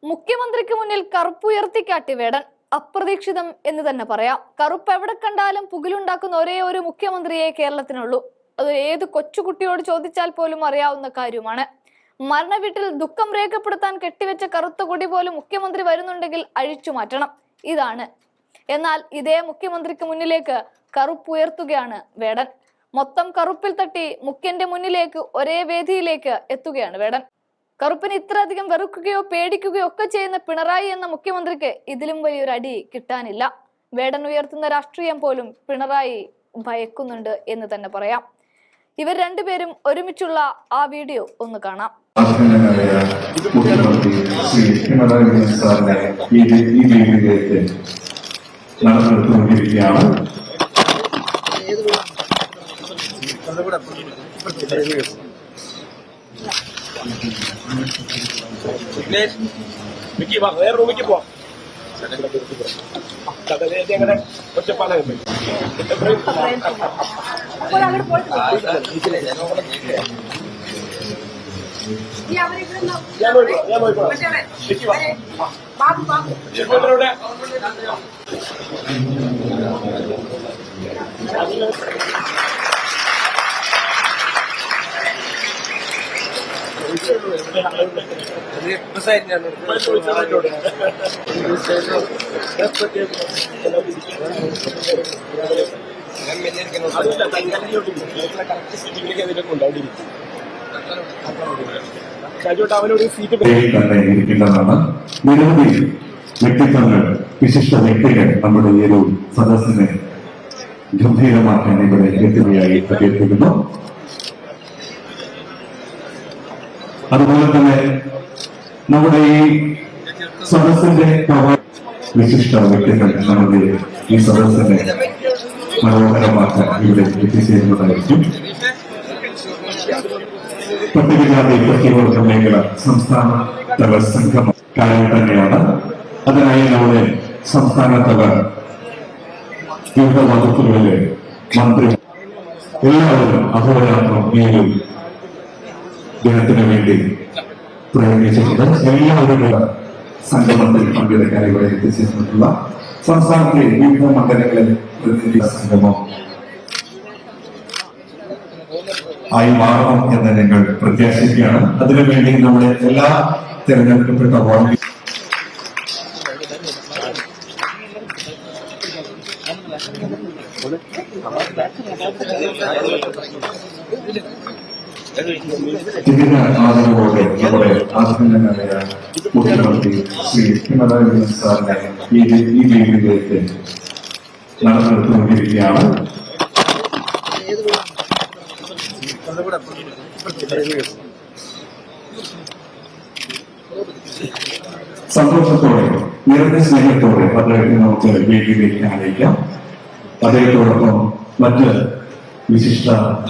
മുഖ്യമന്ത്രിക്ക് മുന്നിൽ കറുപ്പുയർത്തിക്കാട്ടി വേടൻ. അപ്രതീക്ഷിതം എന്ന് തന്നെ പറയാം. കറുപ്പ് എവിടെ കണ്ടാലും പുകിലുണ്ടാക്കുന്ന ഒരേ ഒരു മുഖ്യമന്ത്രിയെ കേരളത്തിനുള്ളൂ. അത് ഏത് കൊച്ചുകുട്ടിയോട് ചോദിച്ചാൽ പോലും അറിയാവുന്ന കാര്യമാണ്. മരണവീട്ടിൽ ദുഃഖം രേഖപ്പെടുത്താൻ കെട്ടിവെച്ച കറുത്ത കൊടി പോലും മുഖ്യമന്ത്രി വരുന്നുണ്ടെങ്കിൽ അഴിച്ചു മാറ്റണം. ഇതാണ്. എന്നാൽ ഇതേ മുഖ്യമന്ത്രിക്ക് മുന്നിലേക്ക് കറുപ്പുയർത്തുകയാണ് വേടൻ. മൊത്തം കറുപ്പിൽ തട്ടി മുഖ്യന്റെ മുന്നിലേക്ക് ഒരേ വേദിയിലേക്ക് എത്തുകയാണ് വേടൻ. കറുപ്പിന് ഇത്രയധികം വെറുക്കുകയോ പേടിക്കുകയോ ഒക്കെ ചെയ്യുന്ന പിണറായി എന്ന മുഖ്യമന്ത്രിക്ക് ഇതിലും വലിയൊരു അടി കിട്ടാനില്ല. വേടൻ ഉയർത്തുന്ന രാഷ്ട്രീയം പോലും പിണറായി ഭയക്കുന്നുണ്ട് എന്ന് തന്നെ പറയാം. ഇവർ രണ്ടുപേരും ഒരുമിച്ചുള്ള ആ വീഡിയോ ഒന്ന് കാണാം. വേറെ റൂമിക്ക് പോവാം. ഒറ്റപ്പാലം നിരവധി വ്യക്തിത്വങ്ങൾ, വിശിഷ്ട വ്യക്തികൾ നമ്മുടെ ഈ ഒരു സദസ്സിനെ ഗംഭീരമാക്കാൻ ഇവിടെ എത്തുകയായി അഭ്യർത്ഥിക്കുന്നു. അതുപോലെ തന്നെ നമ്മുടെ ഈ സദസ്സിന്റെ വിശിഷ്ട വ്യക്തികൾ നമ്മുടെ ഈ സദസ്സിനെ മനോഹരമാക്കാൻ ഇവിടെ എത്തിച്ചേരുന്നതായിരിക്കും. പട്ടികജാതി പട്ടികവർഗ മേഖല സംസ്ഥാന തല സംഘം കാര്യം തന്നെയാണ്. അതിനായി നമ്മുടെ സംസ്ഥാന തല വിവിധ വകുപ്പുകളിലെ മന്ത്രി എല്ലാവരും അഹോരാത്രം ഈ ഒരു ദിനത്തിന് വേണ്ടി പ്രയത്നിച്ചിട്ടുണ്ട്. എല്ലാവരുടെ സംഗമത്തിൽ പങ്കെടുക്കാൻ ഇവിടെ എത്തിച്ചേർന്നിട്ടുള്ള സംസ്ഥാനത്തെ വിവിധ മണ്ഡലങ്ങളിൽ പ്രതിനിധി സംഗമം ആയി മാറണം എന്ന് ഞങ്ങൾ പ്രത്യാശിക്കുകയാണ്. അതിനുവേണ്ടി നമ്മുടെ എല്ലാ തിരഞ്ഞെടുക്കപ്പെട്ട വാർഡ് ആദരവോടെ നമ്മുടെ ആദരണീയനായ മുഖ്യമന്ത്രി ശ്രീ പിണറായി വിജയൻ സാറിനെ ഈ വേദിയിലേക്ക് നടത്തിക്കൊണ്ടിരിക്കുകയാണ്. സന്തോഷത്തോടെ നിറഞ്ഞ സ്നേഹത്തോടെ അദ്ദേഹത്തെ നമുക്ക് വേദിയിലേക്ക് ആനയിക്കാം. അദ്ദേഹത്തോടൊപ്പം മറ്റ് വിശിഷ്ട